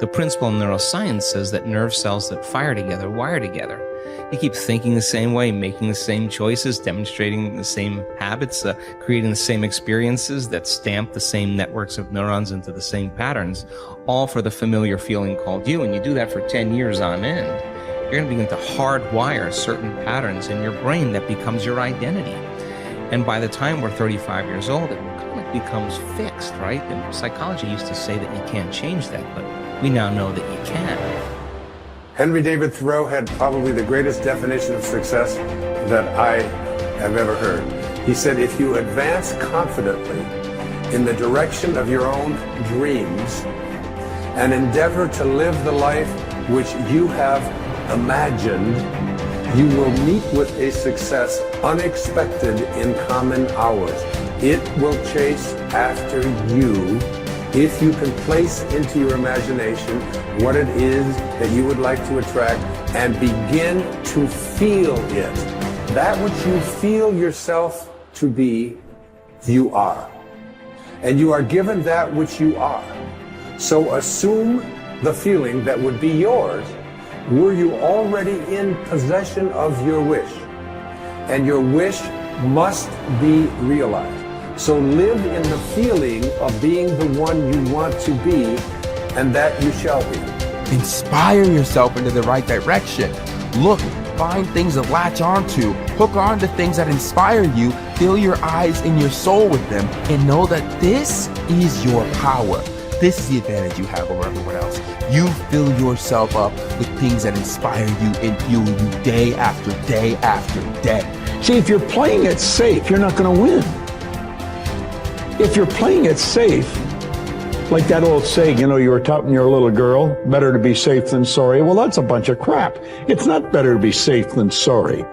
The principle in neuroscience says that nerve cells that fire together wire together. You keep thinking the same way, making the same choices, demonstrating the same habits, creating the same experiences that stamp the same networks of neurons into the same patterns, all for the familiar feeling called you. And you do that for 10 years on end. You're going to begin to hardwire certain patterns in your brain that becomes your identity. And by the time we're 35 years old, it kind of becomes fixed, right? And psychology used to say that you can't change that, but we now know that you can. Henry David Thoreau had probably the greatest definition of success that I have ever heard. He said, if you advance confidently in the direction of your own dreams and endeavor to live the life which you have imagined, you will meet with a success unexpected in common hours. It will chase after you if you can place into your imagination what it is that you would like to attract and begin to feel it. That which you feel yourself to be, you are. And you are given that which you are. So assume the feeling that would be yours were you already in possession of your wish. And your wish must be realized. So live in the feeling of being the one you want to be, and that you shall be. Inspire yourself into the right direction. Look, find things to latch onto, hook on to things that inspire you, fill your eyes and your soul with them, and know that this is your power. This is the advantage you have over everyone else. You fill yourself up with things that inspire you and fuel you day after day after day. See, if you're playing it safe, you're not going to win. If you're playing it safe, like that old saying, you know, you were taught when you're a little girl, better to be safe than sorry. Well, that's a bunch of crap. It's not better to be safe than sorry.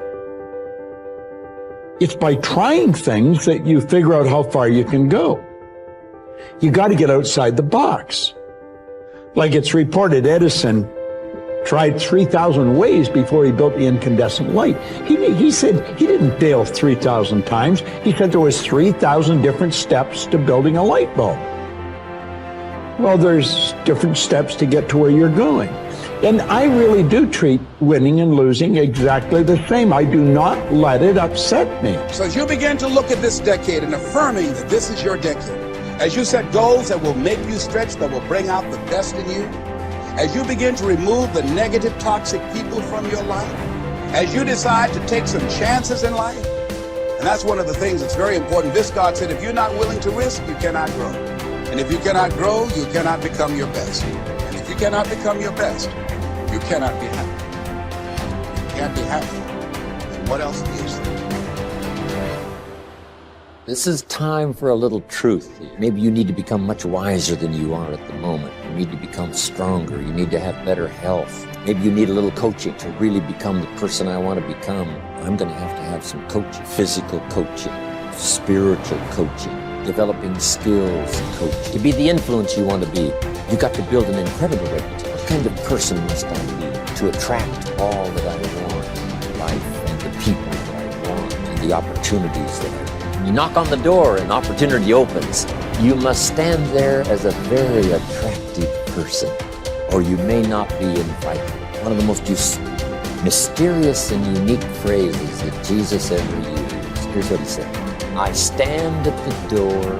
It's by trying things that you figure out how far you can go. You got to get outside the box. Like it's reported, Edison tried 3,000 ways before he built the incandescent light. He said he didn't fail 3,000 times. He said there was 3,000 different steps to building a light bulb. Well, there's different steps to get to where you're going. And I really do treat winning and losing exactly the same. I do not let it upset me. So as you begin to look at this decade and affirming that this is your decade, as you set goals that will make you stretch, that will bring out the best in you, as you begin to remove the negative, toxic people from your life, as you decide to take some chances in life, and that's one of the things that's very important. This God said, if you're not willing to risk, you cannot grow. And if you cannot grow, you cannot become your best. And if you cannot become your best, you cannot be happy. You can't be happy. And what else is there? This is time for a little truth. Maybe you need to become much wiser than you are at the moment. You need to become stronger. You need to have better health. Maybe you need a little coaching to really become the person I want to become. I'm going to have some coaching. Physical coaching, spiritual coaching, developing skills coaching. To be the influence you want to be, you got to build an incredible reputation. What kind of person must I be to attract all that I want in life and the people that I want and the opportunities that I want? You knock on the door and opportunity opens. You must stand there as a very attractive person, or you may not be invited. One of the most mysterious and unique phrases that Jesus ever used. Here's what he said. I stand at the door,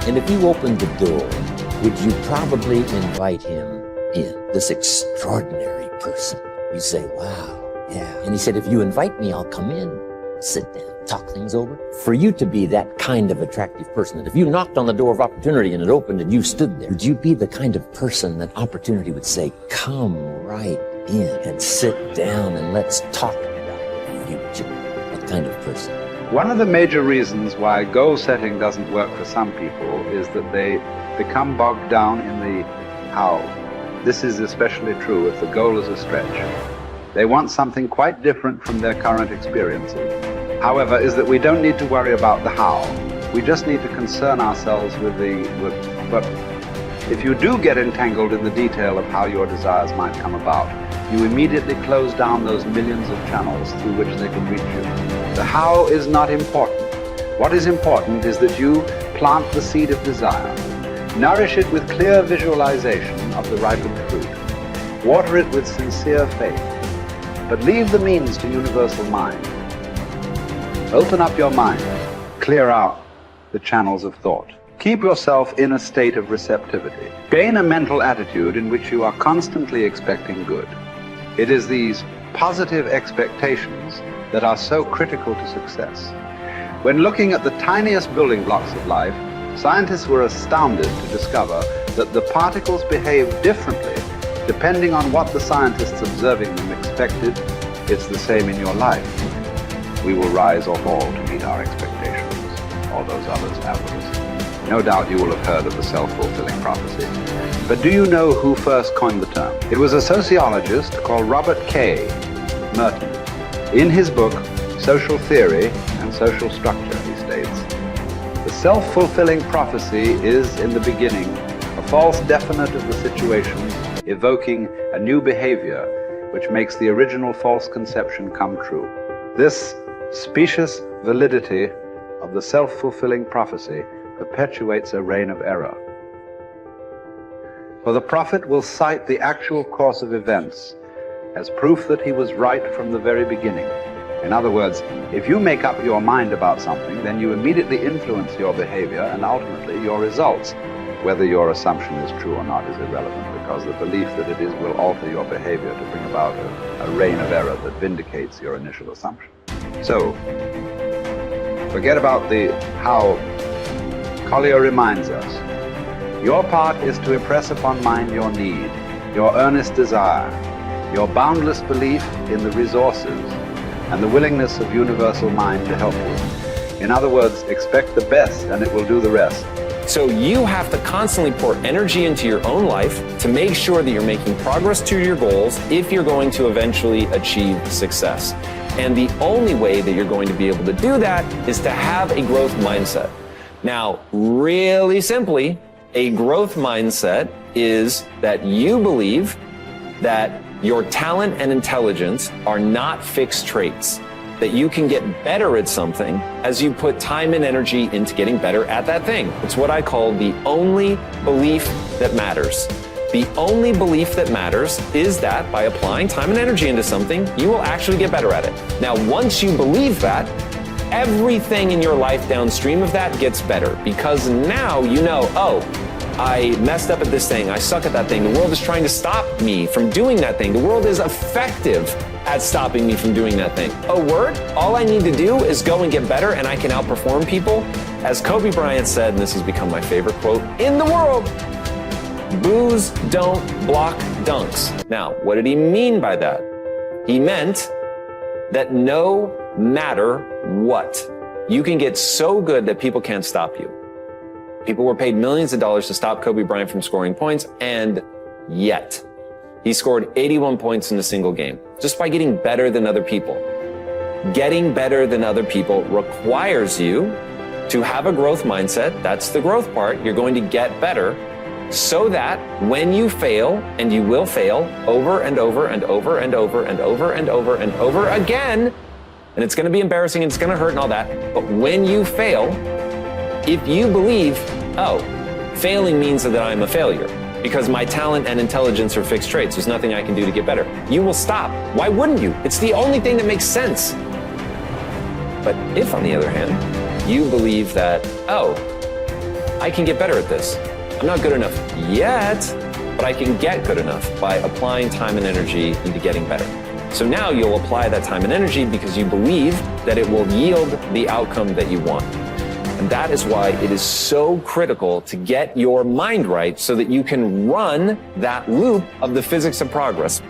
and if you opened the door, would you probably invite him in? This extraordinary person. You say, wow, yeah. And he said, if you invite me, I'll come in, sit down, talk things over. For you to be that kind of attractive person, that if you knocked on the door of opportunity and it opened and you stood there, would you be the kind of person that opportunity would say, come right in and sit down and let's talk about the future? What kind of person? One of the major reasons why goal setting doesn't work for some people is that they become bogged down in the how. This is especially true if the goal is a stretch. They want something quite different from their current experiences. However, is that we don't need to worry about the how. We just need to concern ourselves with but if you do get entangled in the detail of how your desires might come about, you immediately close down those millions of channels through which they can reach you. The how is not important. What is important is that you plant the seed of desire. Nourish it with clear visualization of the ripened fruit. Water it with sincere faith. But leave the means to universal mind. Open up your mind. Clear out the channels of thought. Keep yourself in a state of receptivity. Gain a mental attitude in which you are constantly expecting good. It is these positive expectations that are so critical to success. When looking at the tiniest building blocks of life, scientists were astounded to discover that the particles behave differently depending on what the scientists observing them expected. It's the same in your life. We will rise or fall to meet our expectations, or those others afterwards. No doubt you will have heard of the self-fulfilling prophecy. But do you know who first coined the term? It was a sociologist called Robert K. Merton. In his book, Social Theory and Social Structure, he states, the self-fulfilling prophecy is, in the beginning, a false definite of the situations, evoking a new behavior which makes the original false conception come true. This specious validity of the self-fulfilling prophecy perpetuates a reign of error. For the prophet will cite the actual course of events as proof that he was right from the very beginning. In other words, if you make up your mind about something, then you immediately influence your behavior and ultimately your results. Whether your assumption is true or not is irrelevant, because the belief that it is will alter your behavior to bring about a reign of error that vindicates your initial assumption. So, forget about the how. Collier reminds us, your part is to impress upon mind your need, your earnest desire, your boundless belief in the resources, and the willingness of universal mind to help you. In other words, expect the best and it will do the rest. So you have to constantly pour energy into your own life to make sure that you're making progress to your goals if you're going to eventually achieve success. And the only way that you're going to be able to do that is to have a growth mindset. Now, really simply, a growth mindset is that you believe that your talent and intelligence are not fixed traits, that you can get better at something as you put time and energy into getting better at that thing. It's what I call the only belief that matters. The only belief that matters is that by applying time and energy into something, you will actually get better at it. Now, once you believe that, everything in your life downstream of that gets better, because now you know, oh, I messed up at this thing, I suck at that thing, the world is trying to stop me from doing that thing, the world is effective at stopping me from doing that thing. Oh, word? All I need to do is go and get better and I can outperform people. As Kobe Bryant said, and this has become my favorite quote in the world, boos don't block dunks. Now, what did he mean by that? He meant that no matter what, you can get so good that people can't stop you. People were paid millions of dollars to stop Kobe Bryant from scoring points, and yet he scored 81 points in a single game just by getting better than other people. Getting better than other people requires you to have a growth mindset. That's the growth part. You're going to get better so that when you fail, and you will fail over and over and over and over and over and over and over again, and it's going to be embarrassing and it's going to hurt and all that, but when you fail, if you believe, oh, failing means that I'm a failure because my talent and intelligence are fixed traits, there's nothing I can do to get better, you will stop. Why wouldn't you? It's the only thing that makes sense. But if, on the other hand, you believe that, oh, I can get better at this. I'm not good enough yet, but I can get good enough by applying time and energy into getting better. So now you'll apply that time and energy because you believe that it will yield the outcome that you want. And that is why it is so critical to get your mind right so that you can run that loop of the physics of progress.